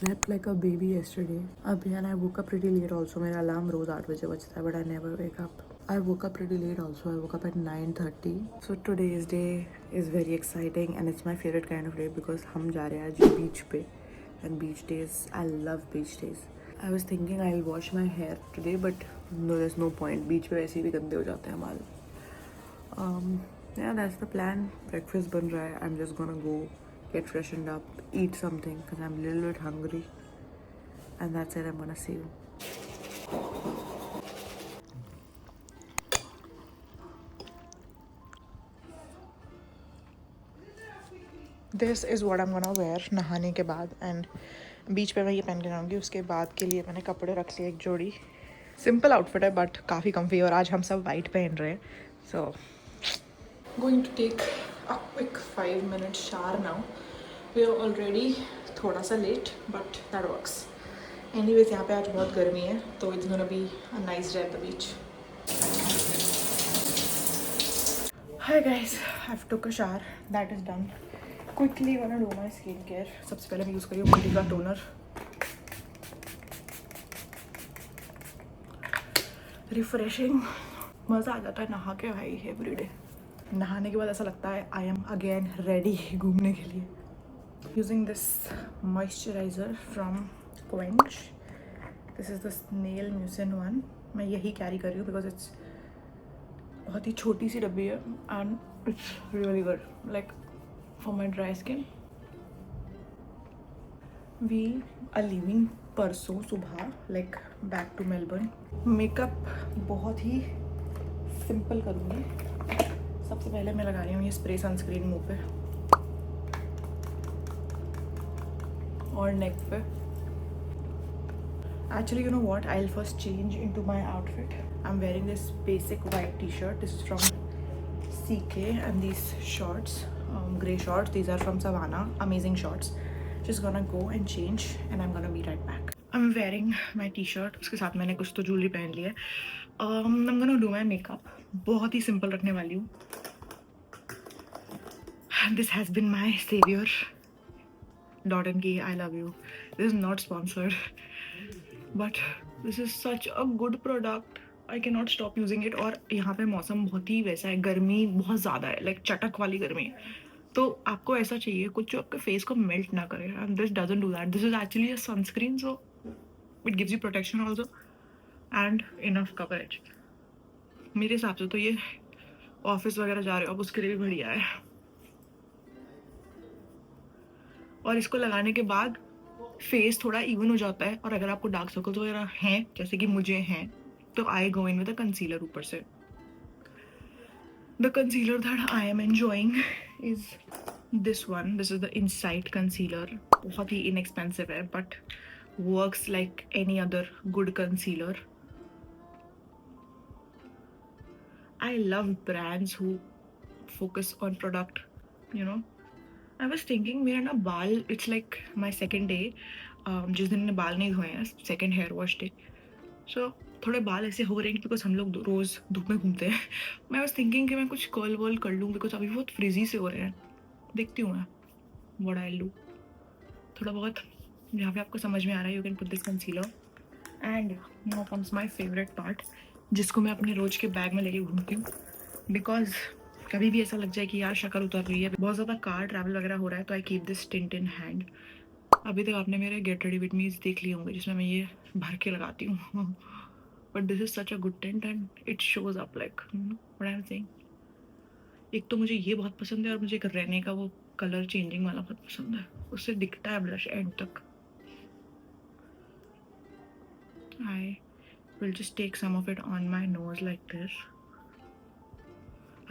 slept like a baby yesterday. And I woke up pretty late also. मेरा alarm रोज 8 बजे बजता है, but I never wake up. I woke up pretty late also. I woke up at 9:30. So today's day is very exciting and it's my favorite kind of day because हम जा रहे हैं आज beach पे. And beach days, I love beach days. I was thinking I'll wash my hair today, but no, there's no point. Beach पे वैसे भी गंदे हो जाते हैं बाल. Yeah, that's the plan. Breakfast बन रहा है. I'm just gonna go get freshened up, eat something because I'm a little bit hungry, and that's it. I'm gonna see you. This is what I'm gonna wear नहाने के बाद, and बीच पे मैं ये पहन के जाऊँगी. उसके बाद के लिए मैंने कपड़े रख लिए एक जोड़ी. सिंपल आउटफिट है बट काफ़ी कम्फी है और आज हम सब वाइट पहन रहे हैं. So going to take a quick 5-minute shower now. We are already थोड़ा सा late but that works. Anyways यहाँ पे आज बहुत गर्मी है तो it's gonna be a nice day at the beach. Hi guys, I've took a shower. That is done. Quickly gonna do my skincare. सबसे पहले मैं यूज़ करी हूँ Multi का टोनर. Refreshing. मज़ा आ जाता है नहा के भाई everyday. नहाने के बाद ऐसा लगता है I am again ready घूमने के लिए. Using this moisturizer from Quench. This is the Snail Mucin one. मैं यही कैरी कर रही हूँ because it's बहुत ही छोटी सी डब्बी है and it's really good. Like for my dry skin. We are leaving परसों सुबह like back to Melbourne. Makeup बहुत ही सिंपल करूँगी. सबसे पहले मैं लगा रही हूँ ये स्प्रे सनस्क्रीन मुँह पे और नेक पे. Actually, you know what? I'll first change into my outfit. I'm wearing this basic white t-shirt. This is from CK and these shorts, grey shorts. These are from Savannah. Amazing shorts. Just gonna go and change and I'm gonna be right back. I'm wearing my t-shirt. उसके साथ मैंने कुछ तो jewelry पहन ली है. I'm gonna do my makeup. बहुत ही simple रखने वाली हूँ. This has been my savior. Dot and Key, I love you. This is not sponsored, but this is such a good product. I cannot stop using it. और यहाँ पे मौसम बहुत ही वैसा है, गर्मी बहुत ज़्यादा है, like चटक वाली गर्मी. तो आपको ऐसा चाहिए कुछ जो आपके फेस को मेल्ट ना करे. And this doesn't do that. This is actually a sunscreen, so it gives you protection also and enough coverage. मेरे हिसाब से तो ये ऑफिस वगैरह जा रहे हो आप उसके लिए भी बढ़िया है. और इसको लगाने के बाद फेस थोड़ा इवन हो जाता है. और अगर आपको डार्क सर्कल्स वगैरह हैं जैसे कि मुझे हैं तो आई गो इन विद अ कंसीलर ऊपर से. The concealer that I am enjoying is this one. This is the insight concealer. बहुत ही इनएक्सपेंसिव है but works like any other good concealer. I love brands who focus on product, you know. I was thinking मेरा ना बाल it's like my second day. जिस दिन मैंने बाल नहीं धोए हैं, सेकेंड हेयर वॉश डे. सो थोड़े बाल ऐसे हो रहे हैं बिकॉज हम लोग रोज़ धूप में घूमते हैं. मैं वॉज थिंकिंग कि मैं कुछ कर्ल वर्ल कर लूँ बिकॉज अभी बहुत फ्रिजी से हो रहे हैं. देखती हूँ मैं व्हाट आई डू. थोड़ा बहुत जहाँ पे आपको समझ में आ रहा है you can put this concealer. And now comes my favourite part जिसको मैं अपने रोज के बैग में लेके घूमती हूँ बिकॉज कभी भी ऐसा लग जाए कि यार शक्ल उतर रही है, बहुत ज़्यादा कार ट्रैवल वगैरह हो रहा है तो I keep this tint in hand. अभी तक आपने मेरे गेट रेडी विद मीज देख लिए होंगे जिसमें मैं ये भर के लगाती हूँ. But this is such a good tint and it shows up like what I am saying. एक तो मुझे ये बहुत पसंद है और मुझे एक रहने का वो कलर चेंजिंग वाला बहुत पसंद है. उससे दिखता है ब्लश एंड तक. I will just take some of it on my nose like this.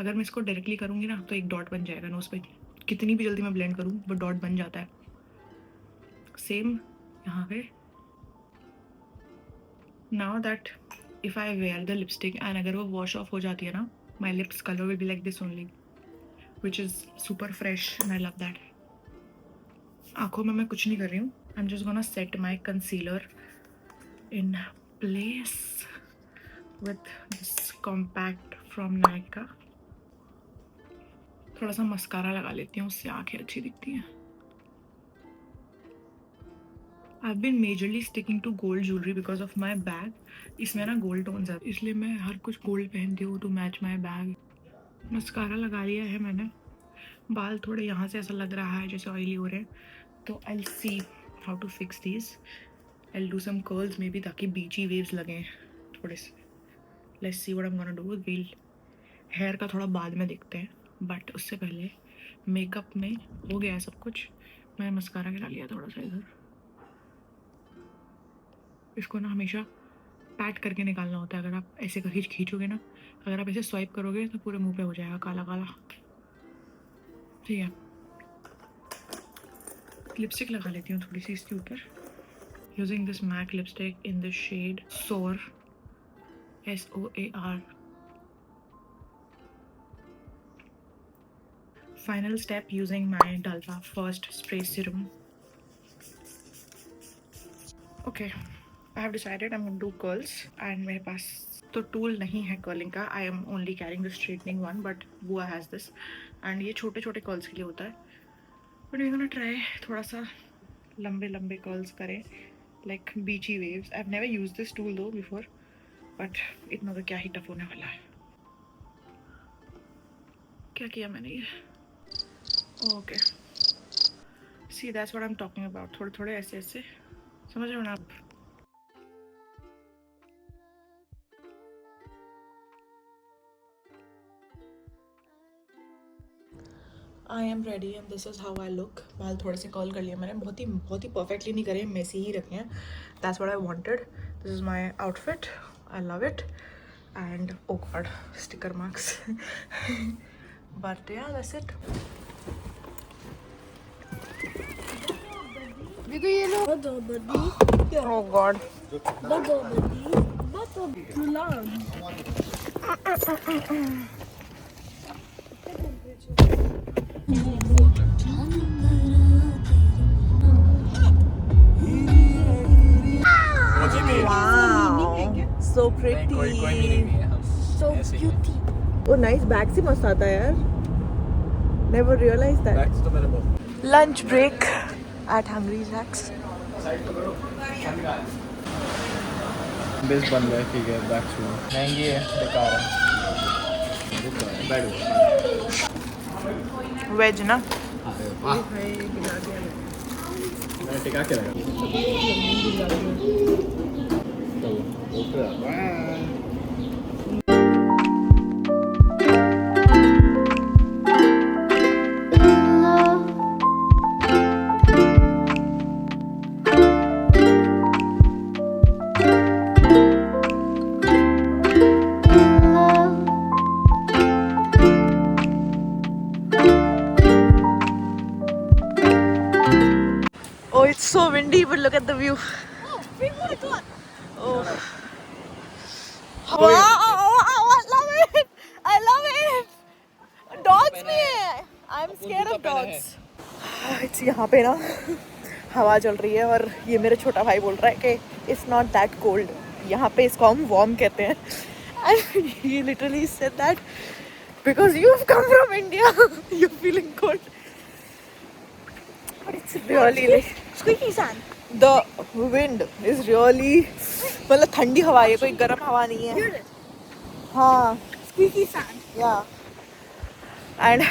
अगर मैं इसको डायरेक्टली करूँगी ना तो एक डॉट बन जाएगा नोज पे. कितनी भी जल्दी मैं ब्लेंड करूँ वो डॉट बन जाता है. सेम यहाँ पे. Now that if I wear the lipstick and अगर वो वॉश ऑफ हो जाती है ना my lips colour will be like this only which is super fresh and I love that. आँखों में मैं कुछ नहीं कर रही हूँ. I am just gonna set my concealer in place with this compact from Nykaa. थोड़ा सा मस्कारा लगा लेती हूँ उससे आँखें अच्छी दिखती हैं. I've been majorly sticking to gold jewelry because of my bag. इसमें ना गोल्ड टोन्स है, इसलिए मैं हर कुछ गोल्ड पहनती हूँ to match my bag. Mascara लगा लिया है मैंने. बाल थोड़े यहाँ से ऐसा लग रहा है जैसे ऑयली हो रहे हैं, तो I'll see how to fix these. I'll do some curls maybe ताकि बीची वेव्स लगें थोड़े से. Let's see what I'm gonna do. We'll hair का थोड़ा बाद में देखते हैं, बट उससे पहले मेकअप में हो गया है सब कुछ. मैंने मस्कारा गिरा लिया थोड़ा सा इधर. इसको ना हमेशा पैट करके निकालना होता है. अगर आप ऐसे करके खींचोगे ना, अगर आप ऐसे स्वाइप करोगे तो पूरे मुंह पे हो जाएगा काला काला. ठीक है, लिपस्टिक लगा लेती हूँ थोड़ी सी इसके ऊपर. Using this MAC lipstick in the shade soar, SOAR. Final step using my Dalpa First Spray Serum. Okay, I have decided I'm going to do curls and मेरे पास तो टूल नहीं है कर्लिंग का. I am only carrying the straightening one, but Bua has this. And ये छोटे छोटे curls के लिए होता है. But we're gonna try थोड़ा सा लंबे लंबे कर्ल्स करें, like beachy waves. I've never used this tool though before, but इतना तो क्या ही टफ होने वाला है. क्या किया मैंने ये? Okay, see that's what I am talking about. थोड़े थोड़े ऐसे ऐसे, समझ रहे हो ना आप? I am ready and this is how I look. बाल थोड़े से कर्ल कर लिए मैंने, बहुत ही परफेक्टली नहीं करे, मेसी ही रखे हैं. That's what I wanted. This is my outfit. I love it. And oh god, sticker marks. But ya that's it. ये लो बदी. Oh God. Wow, So pretty. so beauty. Oh nice, bag से मस्त आता है यार. Never realized that. Lunch break at Hungry Jack's. Base बन गया. ठीक है, बैक शू महंगी है, बेकार है. Veg ना? मैंने टिका के रखा. Oh, it's so windy, but look at the view. Oh. Wow, I love it. I love it. Dogs भी हैं. I'm scared of dogs. It's यहाँ पे ना हवा चल रही है और ये मेरा छोटा भाई बोल रहा है कि it's not that cold. यहाँ पे इसको हम warm कहते हैं. And he literally said that because you've come from India, you're feeling cold. But it's really like Squeaky sand. the wind is really मतलब ठंडी हवा है, कोई गर्म हवा नहीं है. Hear it? हाँ, Squeaky sand. yeah. And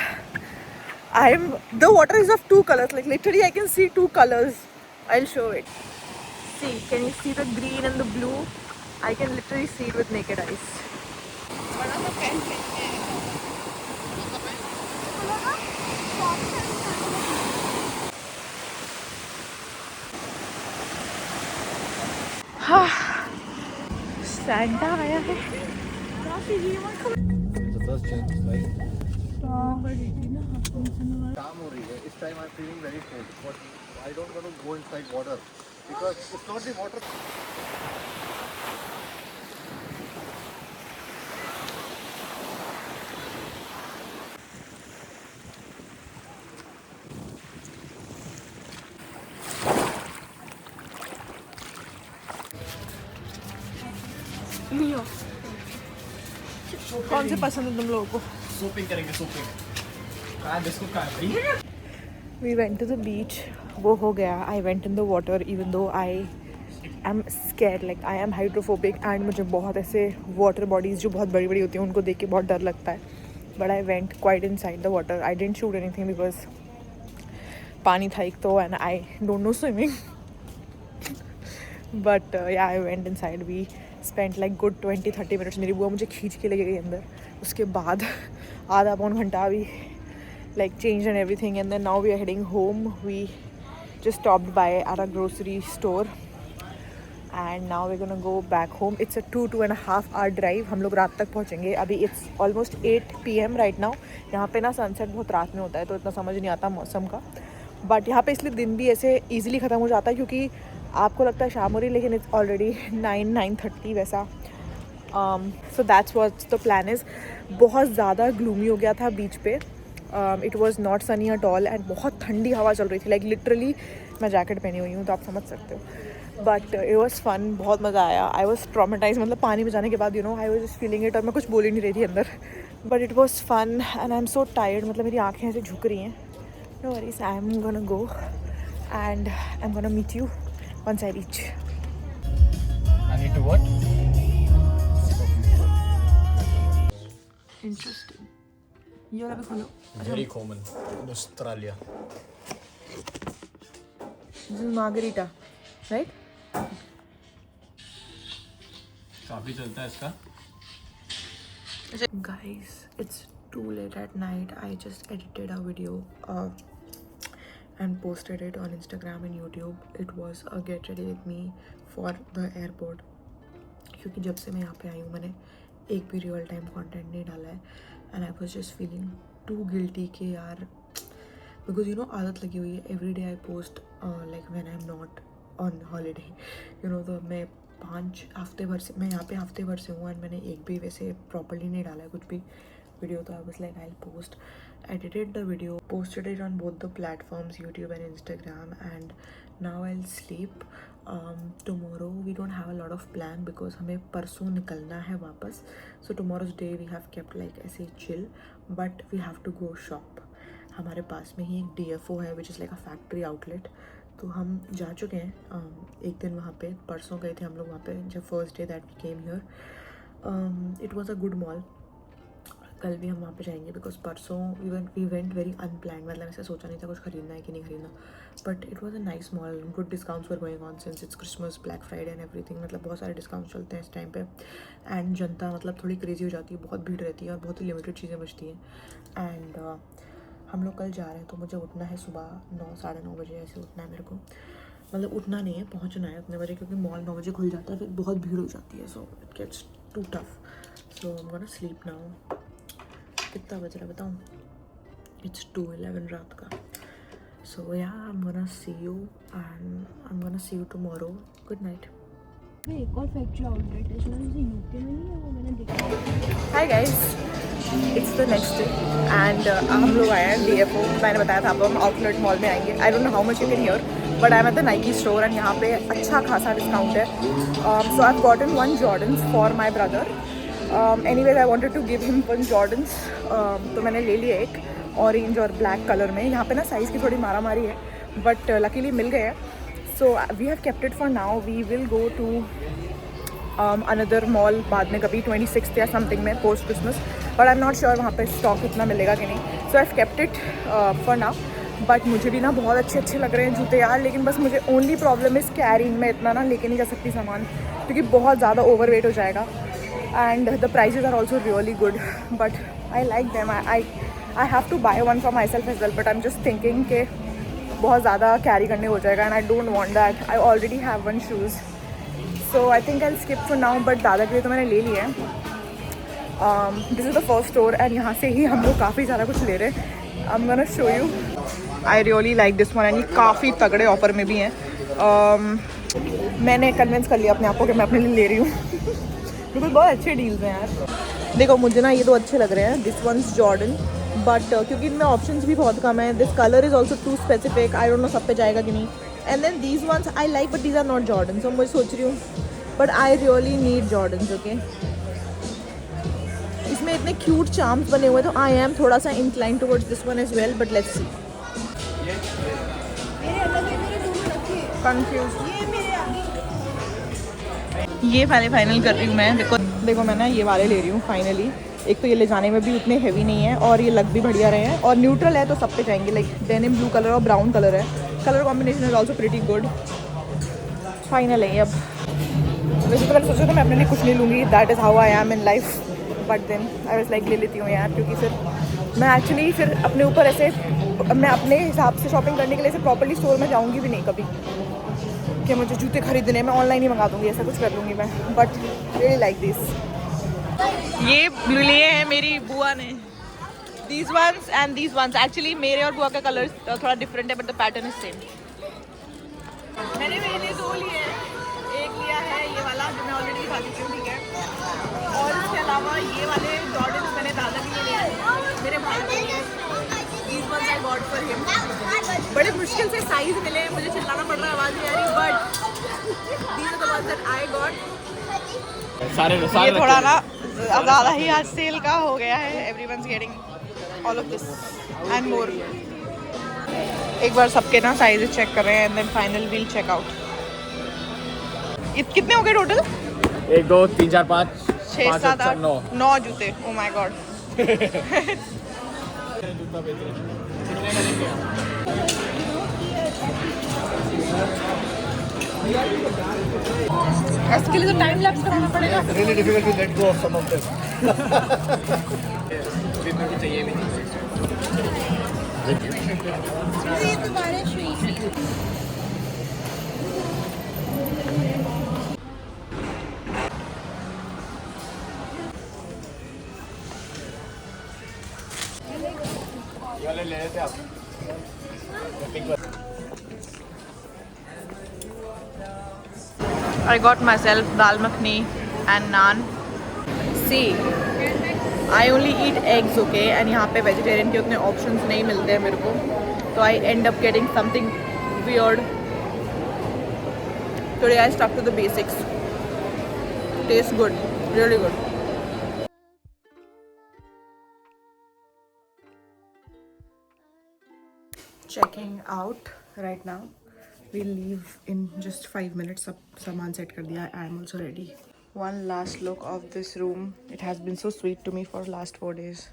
the water is of two colors, like literally I can see two colors. I'll show it. See, can you see the green and the blue? I can literally see it with naked eyes. Santa आया है. जबरदस्त change right. काम हो रही है. इस time I am feeling very cold, but I don't want to go inside water because it's not the water. Leo. कौन से पसंद है तुम लोगों को? सोपिंग करेंगे, सोपिंग. कहाँ बिस्कुट कहाँ है? We went to the beach. वो हो गया. I went in the water even though I am scared. Like I am hydrophobic and मुझे बहुत ऐसे water bodies जो बहुत बड़ी बड़ी होती हैं उनको देख के बहुत डर लगता है. But I went quite inside the water. I didn't shoot anything because पानी था एक तो and I don't know swimming. But yeah, I went inside. We spent like good 20-30 minutes. मेरी बुआ मुझे खींच के ले गई अंदर. उसके बाद आधा पौन घंटा भी like changed and everything, and then now we are heading home. We just stopped by at a grocery store and now we're gonna go back home. It's a 2.5 hour drive. हम लोग रात तक पहुँचेंगे. अभी it's almost 8 PM right now. यहाँ पे ना sunset बहुत रात में होता है तो इतना समझ नहीं आता मौसम का. बट यहाँ पे इसलिए दिन भी ऐसे ईजिली ख़त्म हो जाता है क्योंकि आपको लगता है शाम हो रही लेकिन इट्स ऑलरेडी 9-9:30 वैसा. So that's what the plan is. बहुत ज़्यादा ग्लूमी हो गया था बीच पे. It was not Sunny at all and बहुत ठंडी हवा चल रही थी. लाइक लिटरली मैं जैकेट पहनी हुई हूँ तो आप समझ सकते हो. But it was fun. बहुत मज़ा आया. I was traumatize. मतलब पानी में जाने के बाद I was just feeling it और मैं कुछ बोल ही नहीं रही थी अंदर. But it was fun and I am so tired. मतलब मेरी आँखें ऐसे झुक रही हैं. No worries. I am gonna go and I am gonna meet you once I reach. I need to what? Interesting. ये वाला भी खोलो. Very common in Australia. This is margarita, right? काफी चलता है इसका. Guys, it's too late at night. I just edited a video and posted it on Instagram and YouTube. It was a get ready with me for the airport. क्योंकि जब से मैं यहाँ पे आई हूँ मैंने एक भी रियल टाइम कंटेंट नहीं डाला है and I was just feeling too guilty कि यार because आदत लगी हुई है. Every day I post like when I'm not on holiday. तो मैं 5 हफ्ते भर से मैं यहाँ पे हफ्ते भर से हूँ and मैंने एक भी वैसे प्रॉपरली नहीं डाला है कुछ भी video. तो I was like I'll post. Edited the video, posted it on both the platforms, YouTube and Instagram, and now I'll sleep. Tomorrow we don't have a lot of plan because हमें परसों निकलना है वापस. So tomorrow's day we have kept like ऐसे chill, but we have to go shop. हमारे पास में ही एक DFO है which is like a factory outlet. तो हम जा चुके हैं एक दिन वहाँ पे. परसों गए थे हम लोग वहाँ पे जब first day that we came here. It was a good mall. कल भी हम वहाँ पे जाएंगे बिकॉज परसों वी वेंट वेरी अनप्लान. मतलब ऐसा सोचा नहीं था कुछ खरीदना है कि नहीं खरीदना. But it was a nice mall. Good discounts were going on since it's Christmas, black Friday and everything. मतलब बहुत सारे डिस्काउंट्स चलते हैं इस टाइम पे. एंड जनता मतलब थोड़ी क्रेजी हो जाती है. बहुत भीड़ रहती है और बहुत ही लिमिटेड चीज़ें बचती हैं. एंड हम लोग कल जा रहे हैं तो मुझे उठना है सुबह 9-9:30 बजे ऐसे उठना है मेरे को. मतलब उठना नहीं है, पहुँचना है उतने बजे क्योंकि मॉल 9 बजे खुल जाता है. फिर बहुत भीड़ हो जाती है. So it gets too tough. So I am gonna sleep now. कितना बज रहा बताऊँ? इट्स 2:11 रात का. सो या आई am gonna see you and I am gonna see you tomorrow. Good night. एक और फैक्ट्री आउटलेट है इसमें मुझे यूके में नहीं है वो मैंने देखा. Hi guys, it's the next day and हम लोग आए हैं DFO. मैंने बताया था आपको हम आउटलेट मॉल में आएंगे. I don't know how much you can hear but I am at the Nike store and यहाँ पे अच्छा खासा डिस्काउंट है. So I have gotten 1 Jordans for my brother. Anyways I wanted to give him 1 Jordans. तो मैंने ले लिया एक ऑरेंज और ब्लैक कलर में. यहाँ पे ना साइज़ की थोड़ी मारा मारी है बट लकीली मिल गए हैं. So we have kept it for now. We will go to another mall बाद में कभी 26th या समथिंग में post Christmas. But I am not sure वहाँ पे स्टॉक इतना मिलेगा कि नहीं. So I have kept it for now. But मुझे भी ना बहुत अच्छे लग रहे हैं जूते यार. लेकिन बस मुझे ओनली प्रॉब्लम इस कैरिंग में इतना ना लेके नहीं जा सकती सामान क्योंकि बहुत ज़्यादा ओवरवेट हो जाएगा. And the prices are also really good but I like them. I have to buy one for myself as well but I am just thinking कि बहुत ज़्यादा कैरी करने हो जाएगा and I don't want that. I already have 1 shoes. So I think I skip for now. But दादा के लिए तो मैंने ले लिया है. This is the first store and यहाँ से ही हम लोग काफ़ी ज़्यादा कुछ ले रहे हैं. आई am gonna show you. I really like this one and ये काफ़ी तगड़े ऑफर में भी हैं. मैंने कन्विंस कर लिया अपने आप को कि मैं अपने लिए ले रही हूँ बिल्कुल बहुत अच्छे डील्स हैं यार. देखो मुझे ना ये तो अच्छे लग रहे हैं. दिस वंस जॉर्डन बट क्योंकि इनमें ऑप्शंस भी बहुत कम है. This colour is also too specific. I don't know सब पे जाएगा कि नहीं. And then these ones I like but these are not Jordan. सो मैं सोच रही हूँ but I really need Jordans. Okay इसमें इतने क्यूट चार्म्स बने हुए तो आई एम थोड़ा सा incline towards this one as well but let's see. मेरे अलग है, मेरे दोनों रखे हैं। कंफ्यूज। ये मेरे आगे। ये पहले फाइनल कर रही हूँ मैं। देखो मैं ना ये वाले ले रही हूँ फाइनली। एक तो ये ले जाने में भी उतने हैवी नहीं है और ये लग भी बढ़िया रहे हैं और न्यूट्रल है तो सब पे जाएंगे। लाइक डेनिम ब्लू कलर और ब्राउन कलर है। Colour combination is also pretty good. Final है ये अब। वैसे तो मैंने सोचा था मैं अपने लिए कुछ नहीं लूँगी, that is how I am in life, but then I was like ले लेती हूँ यार, क्योंकि फिर मैं एक्चुअली फिर अपने ऊपर ऐसे मैं अपने हिसाब से शॉपिंग करने के लिए ऐसे प्रॉपर्ली स्टोर में जाऊँगी भी नहीं कभी कि मुझे जूते खरीदने, मैं ऑनलाइन ही मंगा दूँगी, ऐसा कुछ कर लूँगी मैं। But really like this. ये लिए हैं मेरी बुआ ने, these once and these once. Actually मेरे और बुआ का कलर थोड़ा डिफरेंट है but the pattern is same. मैंने मेरे लिए दो लिए हैं। एक लिया है ये वाला जो मैं ऑलरेडी दिखा चुकी हूँ, ठीक है, और इसके अलावा ये वाले जॉर्डन मैंने दादा के लिए लिए हैं, मेरे भाई के लिए। These ones I bought for him. बड़े मुश्किल से साइज मिले, मुझे चिल्लाना पड़ रहा है, आवाज़ नहीं आ रही, but these are the ones that I got. ये थोड़ा ना ज़्यादा ही आज सेल का हो गया है। Everyone's getting all of this and more. एक बार सबके ना साइज चेक कर रहे हैं and then final we'll check out. कितने हो गए टोटल? 1 2 3 4 5 6 7 8 9 जूते। Oh my god. इसके लिए तो टाइम लैप्स कराना पड़ेगा। Really difficult to let go of some of them. चाहिए भी नहीं। ये तुम्हारे स्वीट है। वाले ले लेते आप। I got myself dal makhni and naan. See, I only eat eggs, okay? And यहाँ पे vegetarian के उतने options नहीं मिलते हैं मेरे को, तो I end up getting something weird. Today I stuck to the basics. Tastes good, really good. Checking out right now. We'll leave in just 5 minutes. सब सामान सेट कर दिया. I am also ready. One last look of this room. It has been so sweet to me for last 4 days.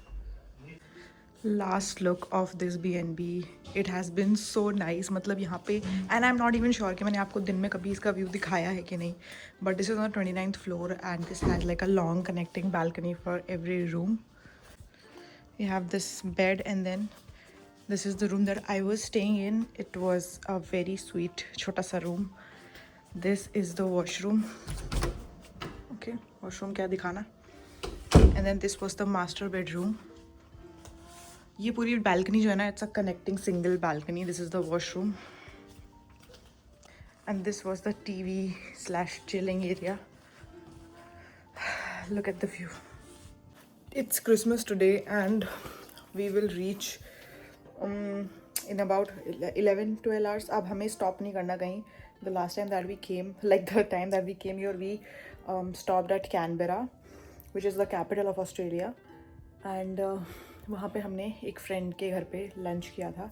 Last look of this B&B. It has been so nice. मतलब यहाँ पे and I'm not even sure कि मैंने आपको दिन में कभी इसका व्यू दिखाया है कि नहीं. But this is on the 29th floor and this has like a long connecting balcony for every room. You have this bed and then this is the room that I was staying in. It was a very sweet छोटा सा room. This is the washroom. Okay, washroom क्या दिखाना? And then this was the master bedroom. ये पूरी balcony जो है ना, it's a connecting single balcony. This is the washroom. And this was the TV/chilling area. Look at the view. It's Christmas today and we will reach in about 11-12 hours. अब हमें stop नहीं करना कहीं. The last time that we came, like the time that we came here, we stopped at Canberra, which is the capital of Australia. And वहाँ पे हमने एक friend के घर पे lunch किया था.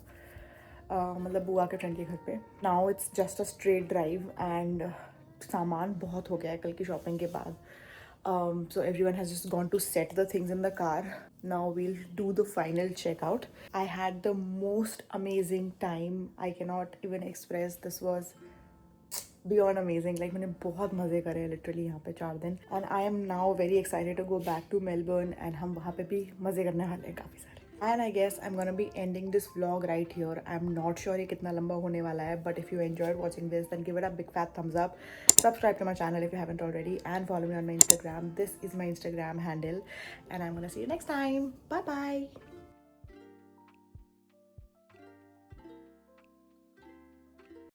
मतलब बुआ के फ्रेंड के घर पे. Now it's just a straight drive and सामान बहुत हो गया है कल की शॉपिंग के बाद. So everyone has just gone to set the things in the car. Now we'll do the final checkout. I had the most amazing time. I cannot even express. This was beyond amazing. Like मैंने बहुत मज़े करे हैं literally यहाँ पे 4 दिन. And I am now very excited to go back to Melbourne and हम वहाँ पे भी मज़े करने वाले हैं काफ़ी सारे. And I guess I'm gonna be ending this vlog right here. I'm not sure ये कितना लंबा होने वाला है, but if you enjoyed watching this, then give it a big fat thumbs up. Subscribe to my channel if you haven't already, and follow me on my Instagram. This is my Instagram handle, and I'm gonna see you next time. Bye bye.